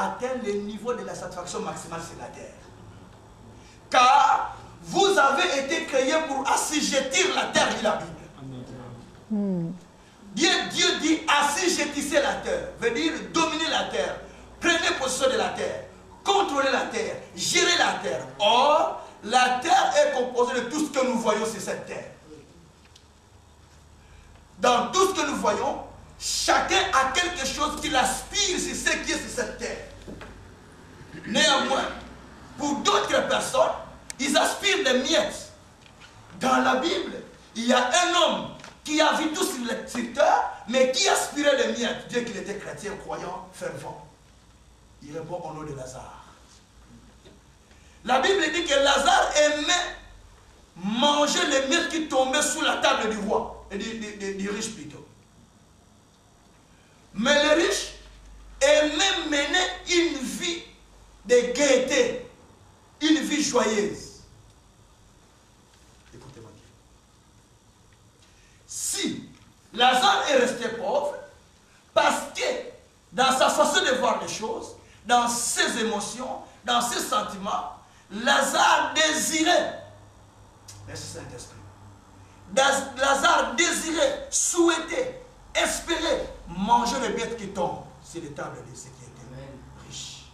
atteint le niveau de la satisfaction maximale sur la terre. Car vous avez été créés pour assujettir la terre, dit la Bible. Dieu dit assujettissez la terre, veut dire dominer la terre, prenez possession de la terre, contrôler la terre, gérer la terre. Or, la terre est composée de tout ce que nous voyons sur cette terre. Dans tout ce que nous voyons, chacun a quelque chose qui l'aspire sur ce qui est sur cette terre. Néanmoins, pour d'autres personnes, ils aspirent des miettes. Dans la Bible, il y a un homme qui a vécu sur terre, mais qui aspirait des miettes. Dieu qu'il était chrétien, croyant, fervent. Il répond au nom de Lazare. La Bible dit que Lazare aimait manger les miettes qui tombaient sous la table du roi, et du riche plutôt. Mais le riche aimait mener une vie de gaieté, une vie joyeuse. Écoutez-moi bien. Si Lazare est resté pauvre, parce que dans sa façon de voir les choses, dans ses émotions, dans ses sentiments, Lazare désirait, merci Saint-Esprit, Lazare désirait, souhaitait, espérait manger les bêtes qui tombent sur les tables de ceux qui étaient riches.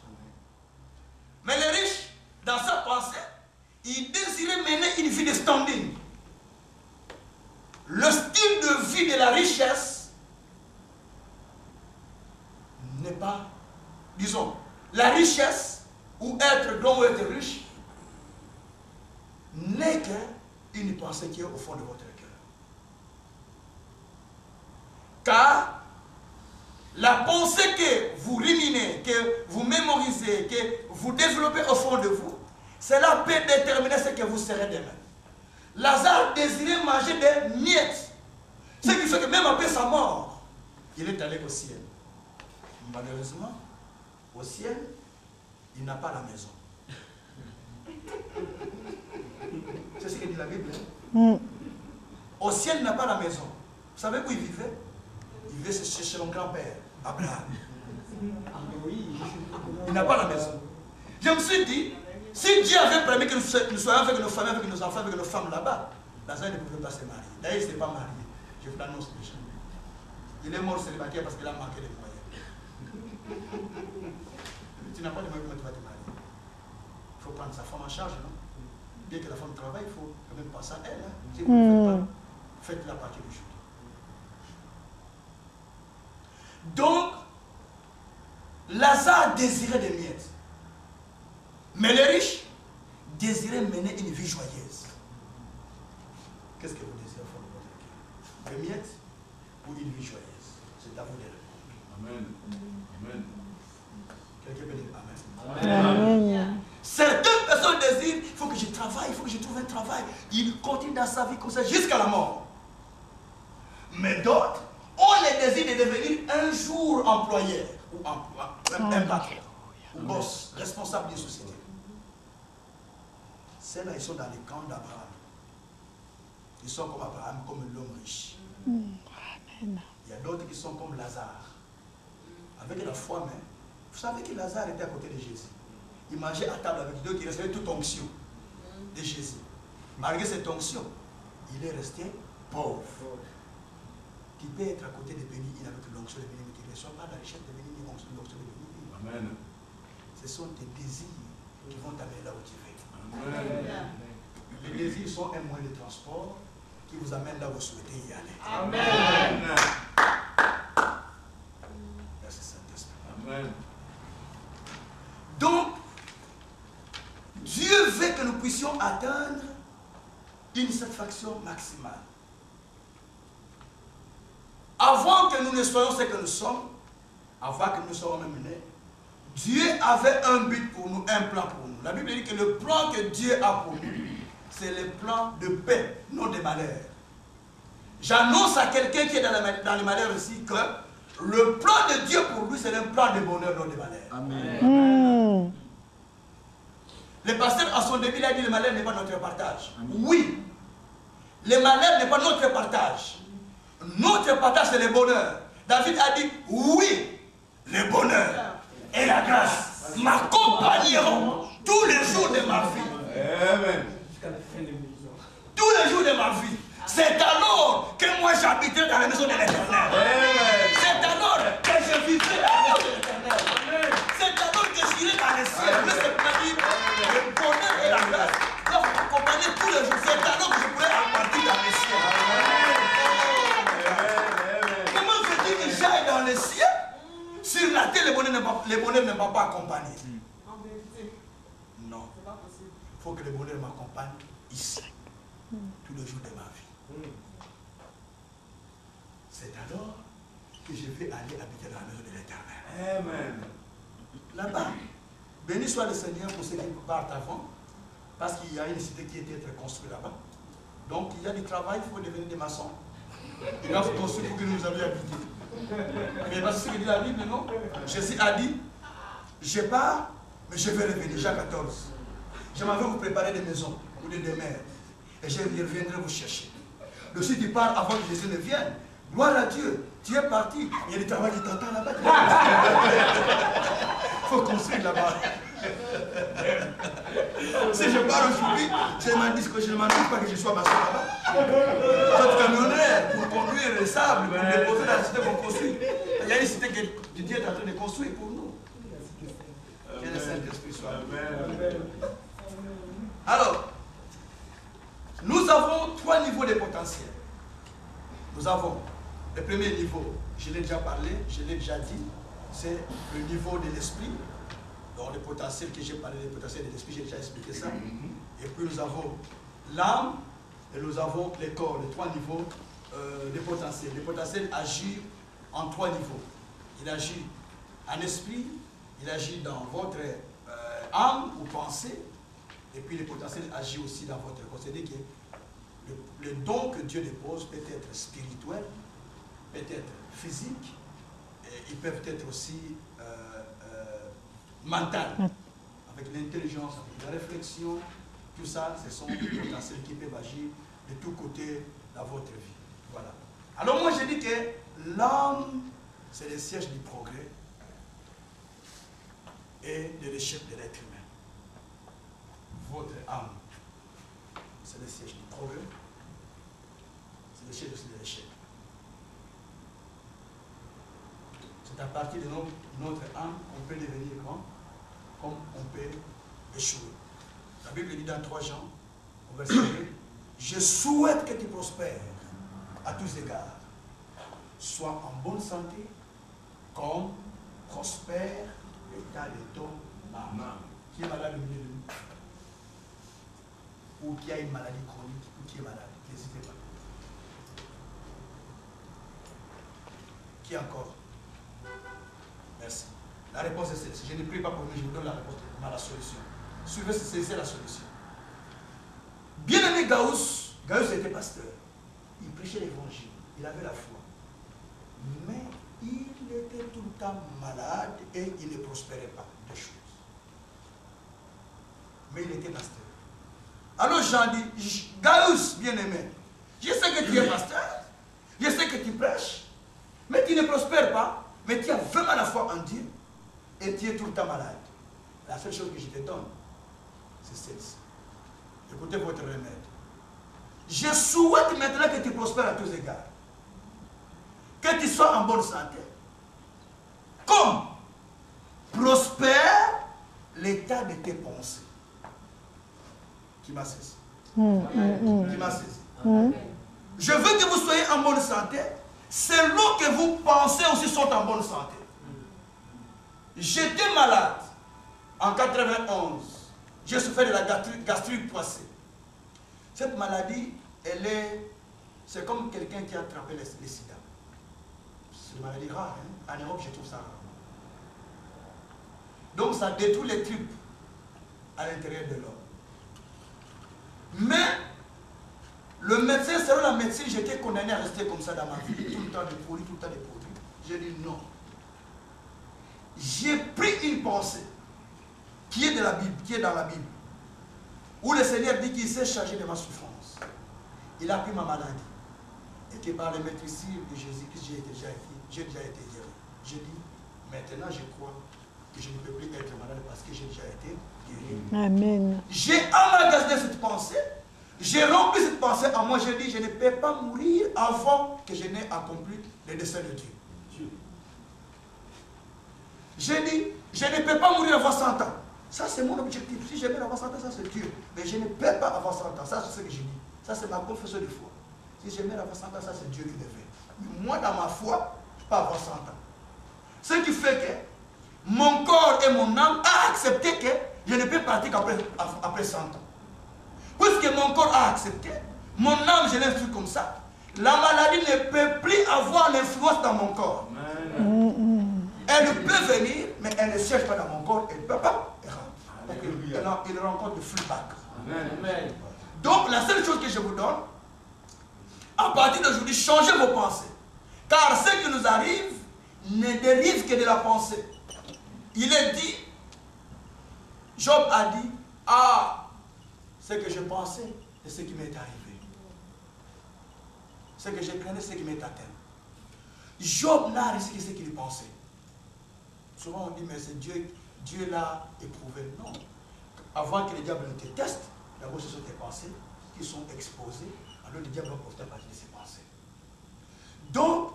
Mais le riche, dans sa pensée, il désirait mener une vie de standing. Le style de vie de la richesse n'est pas, disons, la richesse ou être grand ou être riche n'est qu'une pensée qui est au fond de votre cœur. Car la pensée que vous ruminez, que vous mémorisez, que vous développez au fond de vous, cela peut déterminer ce que vous serez demain. Lazare désirait manger des miettes. Ce qui fait que même après sa mort, il est allé au ciel. Malheureusement, au ciel, il n'a pas la maison. C'est ce que dit la Bible. Au ciel, il n'a pas la maison. Vous savez où il vivait? Il vivait chez son grand-père, Abraham. Il n'a pas la maison. Je me suis dit, si Dieu avait permis que nous soyons avec nos familles, avec nos enfants, avec nos femmes là-bas, Lazare ne pouvait pas se marier. D'ailleurs, il ne s'est pas marié. Je vous l'annonce déjà. Il est mort célibataire parce qu'il a manqué de moyens. Tu n'as pas de moyens, comment tu vas te marier? Il faut prendre sa femme en charge, non? Dès que la femme travaille, il faut quand même penser à elle. Hein? Si vous ne faites pas, faites-la partie du jour. Donc, Lazare désirait des miettes. Mais les riches désiraient mener une vie joyeuse. Qu'est-ce que vous désirez au fond de votre cœur? Des miettes ou une vie joyeuse? C'est à vous de répondre. Amen. Amen. Quelqu'un peut dire Amen. Amen. Certaines personnes désirent, il faut que je travaille, il faut que je trouve un travail. Ils continuent dans sa vie comme ça jusqu'à la mort. Mais d'autres ont le désir de devenir un jour employeur ou un patron, ou boss, responsable d'une société. Ceux-là, ils sont dans les camps d'Abraham. Ils sont comme Abraham, comme l'homme riche. Amen. Il y a d'autres qui sont comme Lazare. Avec la foi même. Vous savez que Lazare était à côté de Jésus. Il mangeait à table avec d'autres qui recevaient toute onction de Jésus. Malgré cette onction, il est resté pauvre. Qui peut être à côté des bénis, il avec l'onction de bénis, mais qui ne reçoit pas la richesse de bénis, ni l'onction de bénis. Amen. Ce sont tes désirs qui vont t'amener là où tu veux. Amen. Les désirs sont un moyen de transport qui vous amène là où vous souhaitez y aller. Amen. Merci Saint-Esprit. Amen. Donc, Dieu veut que nous puissions atteindre une satisfaction maximale. Avant que nous ne soyons ce que nous sommes, avant que nous soyons même nés, Dieu avait un but pour nous, un plan pour nous. La Bible dit que le plan que Dieu a pour nous, c'est le plan de paix, non de malheur. J'annonce à quelqu'un qui est dans le malheur ici que le plan de Dieu pour lui, c'est un plan de bonheur, non de malheur. Amen. Le pasteur, à son début, il a dit le malheur n'est pas notre partage. Amen. Oui, le malheur n'est pas notre partage. Notre partage, c'est le bonheur. David a dit oui, le bonheur. et la grâce m'accompagneront tous les jours de ma vie. Amen. Tous les jours de ma vie. C'est alors que moi j'habiterai dans la maison de l'Éternel. C'est alors que je vivrai dans la maison de l'Éternel. C'est alors que j'irai dans les cieux. Mais c'est pas dit le bonheur et la grâce doivent m'accompagner tous les jours. C'est alors que je pourrai partir dans les cieux. Comment veux-tu que j'aille dans les cieux? Sur la terre, le bonheur ne m'a pas accompagné. Non. Il faut que le bonheur m'accompagne ici, tous les jours de ma vie. C'est alors que je vais aller habiter dans la maison de l'Éternel. Amen. Là-bas, béni soit le Seigneur pour ceux qui partent avant, parce qu'il y a une cité qui était construite là-bas. Donc il y a du travail, il faut devenir des maçons. Ils doivent construire pour que nous allions habiter. Mais parce que ce que dit la Bible, non? Jésus a dit, je pars, mais je vais revenir. Jean 14. Je m'en vais vous préparer des maisons ou des demeures. Et je reviendrai vous chercher. Donc si tu pars avant que Jésus ne vienne, gloire à Dieu, tu es parti. Il y a du travail qui t'attend là-bas. Il faut construire là-bas. Si je pars aujourd'hui, je ne m'en dis pas que je sois maçon là-bas. Votre camionneur pour conduire le sable, pour déposer dans la cité pour construire. Il y a une cité que Dieu est en train de construire pour nous. Que le Saint-Esprit soit. Alors, nous avons 3 niveaux de potentiel. Nous avons le premier niveau, je l'ai déjà parlé, je l'ai déjà dit, c'est le niveau de l'esprit. Donc le potentiel que j'ai parlé, le potentiel de l'esprit, j'ai déjà expliqué ça. Et puis nous avons l'âme et nous avons le corps, les 3 niveaux de potentiel. Le potentiel agit en 3 niveaux. Il agit en esprit, il agit dans votre âme ou pensée, et puis le potentiel agit aussi dans votre corps. C'est-à-dire que le don que Dieu dépose peut être spirituel, peut être physique, et ils peuvent être aussi mental, avec l'intelligence, avec la réflexion, tout ça, ce sont des potentiels qui peuvent agir de tous côtés dans votre vie. Voilà. Alors moi je dis que l'âme, c'est le siège du progrès et de l'échec de l'être humain. Votre âme, c'est le siège du progrès, c'est le siège aussi de l'échec. C'est à partir de notre âme qu'on peut devenir grand, comme on peut échouer. La Bible dit dans 3 Jean, au verset 2, je souhaite que tu prospères à tous égards, sois en bonne santé, comme prospère l'état de ton âme. Qui est malade au milieu de nous? Ou qui a une maladie chronique, ou qui est malade? N'hésitez pas. Qui encore? Merci. La réponse est celle-ci. Je ne prie pas pour vous, je vous donne la réponse, la solution. Suivez, c'est la solution. Bien-aimé Gauss était pasteur. Il prêchait l'évangile. Il avait la foi. Mais il était tout le temps malade et il ne prospérait pas de choses. Mais il était pasteur. Alors Jean dit, Gauss, bien-aimé, je sais que tu es pasteur, je sais que tu prêches, mais tu ne prospères pas, mais tu as vraiment la foi en Dieu et tu es tout le temps malade. La seule chose que je te donne, c'est celle-ci. Écoutez votre remède. Je souhaite maintenant que tu prospères à tous égards. Que tu sois en bonne santé. Comme prospère l'état de tes pensées. Qui m'a saisi? Qui m'a saisi? Je veux que vous soyez en bonne santé. Selon que vous pensez aussi sont en bonne santé. J'étais malade en 91. J'ai souffert de la gastrite poissée. Cette maladie, c'est comme quelqu'un qui a attrapé le sida. C'est une maladie rare. Hein? En Europe, je trouve ça rare. Donc ça détruit les tripes à l'intérieur de l'homme. Mais le médecin, selon la médecine, j'étais condamné à rester comme ça dans ma vie. Tout le temps de produits, tout le temps de produits. J'ai dit non. J'ai pris une pensée qui est de la Bible, qui est dans la Bible, où le Seigneur dit qu'il s'est chargé de ma souffrance. Il a pris ma maladie. Et que par le maîtrise de Jésus-Christ, j'ai déjà été guéri. J'ai dit, maintenant je crois que je ne peux plus être malade parce que j'ai déjà été guéri. Amen. J'ai emmagasiné cette pensée, j'ai rempli cette pensée en moi, j'ai dit, je ne peux pas mourir avant que je n'ai accompli le dessein de Dieu. J'ai dit, je ne peux pas mourir avant 100 ans. Ça, c'est mon objectif. Si j'aimerais avoir 100 ans, ça c'est Dieu. Mais je ne peux pas avoir 100 ans. Ça, c'est ce que j'ai dit. Ça, c'est ma confession de foi. Si j'aimerais avoir 100 ans, ça c'est Dieu qui le fait. Mais moi, dans ma foi, je ne peux pas avoir 100 ans. Ce qui fait que mon corps et mon âme ont accepté que je ne peux partir qu'après 100 ans. Puisque mon corps a accepté, mon âme, je l'instruis comme ça, la maladie ne peut plus avoir l'influence dans mon corps. Elle peut venir, mais elle ne siège pas dans mon corps, elle ne peut pas. Il rencontre le feedback. Donc, la seule chose que je vous donne, à partir d'aujourd'hui, changez vos pensées. Car ce qui nous arrive ne dérive que de la pensée. Il est dit, Job a dit, ah, ce que je pensais et ce qui m'est arrivé. Ce que je craignais, ce qui m'est atteint. Job n'a risqué que ce qu'il pensait. Souvent on dit, mais c'est Dieu l'a éprouvé. Non. Avant que le diable ne te teste, d'abord ce sont tes pensées qui sont exposées, alors le diable va profiter à partir de ses pensées. Donc,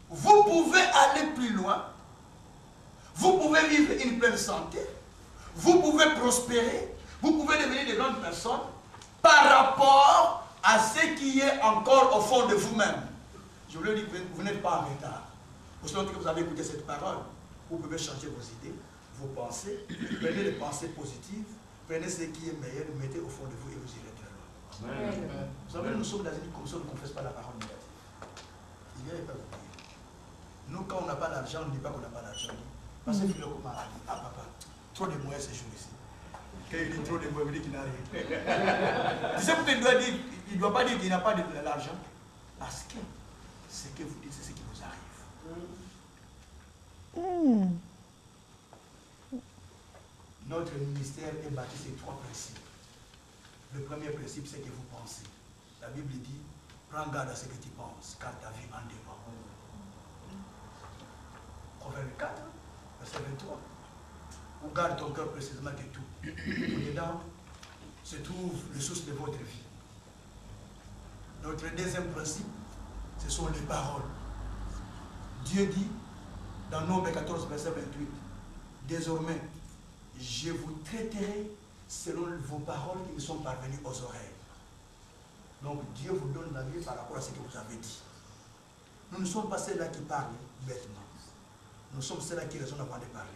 vous pouvez aller plus loin, vous pouvez vivre une pleine santé, vous pouvez prospérer, vous pouvez devenir de grandes personnes par rapport à ce qui est encore au fond de vous-même. Je vous le dis, vous n'êtes pas en retard. Aussi longtemps que vous avez écouté cette parole, vous pouvez changer vos idées, vos pensées, prenez les pensées positives, prenez ce qui est meilleur, le mettez au fond de vous et vous irez très loin. Amen. Vous savez, nous sommes dans une commission, on ne confesse pas la parole négative. Il n'y a pas de dire. Nous, quand on n'a pas d'argent, on ne dit pas qu'on n'a pas d'argent. Parce que Philo Kouma a dit, ah papa, trop de moyens ces jours ici. Quand il dit trop de moyens, il dit qu'il n'a rien. Tu sais pourquoi il ne doit pas dire qu'il n'a pas de l'argent? Parce que ce que vous dites, c'est ce qui vous arrive. Notre ministère est bâti sur 3 principes. Le premier principe, c'est que vous pensez. La Bible dit, prends garde à ce que tu penses, car ta vie en dépend. Proverbe 4, verset 23. Ou garde ton cœur précisément que tout. Dedans se trouve le source de votre vie. Notre deuxième principe, ce sont les paroles. Dieu dit, dans Nombre 14, verset 28, désormais, je vous traiterai selon vos paroles qui me sont parvenues aux oreilles. Donc Dieu vous donne la vie par rapport à ce que vous avez dit. Nous ne sommes pas ceux-là qui parlent bêtement. Nous sommes ceux-là qui raisonnent avant de parler.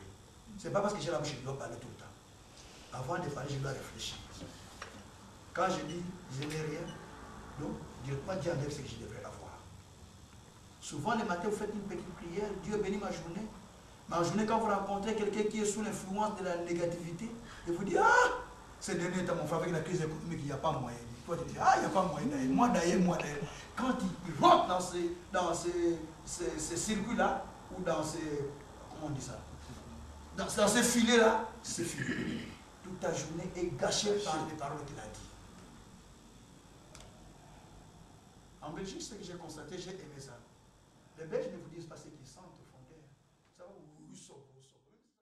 Ce n'est pas parce que j'ai la bouche que je dois parler tout le temps. Avant de parler, je dois réfléchir. Quand je dis je n'ai rien, donc Dieu pas dire avec ce que je devrais avoir. Souvent le matin, vous faites une petite prière, Dieu bénit ma journée. Mais en journée, quand vous rencontrez quelqu'un qui est sous l'influence de la négativité, et vous dites, ah, ces derniers temps, mon frère, avec la crise économique, il n'y a pas moyen. Toi, tu dis, ah, il n'y a pas moyen d'ailleurs. Moi d'ailleurs. Quand il rentre dans ces circuits-là, ou dans ces, comment on dit ça, dans ces filets-là, c'est fini. Toute ta journée est gâchée par les paroles qu'il a dit. En Belgique, ce que j'ai constaté, j'ai aimé ça. Les Belges ne vous disent pas ce qu'ils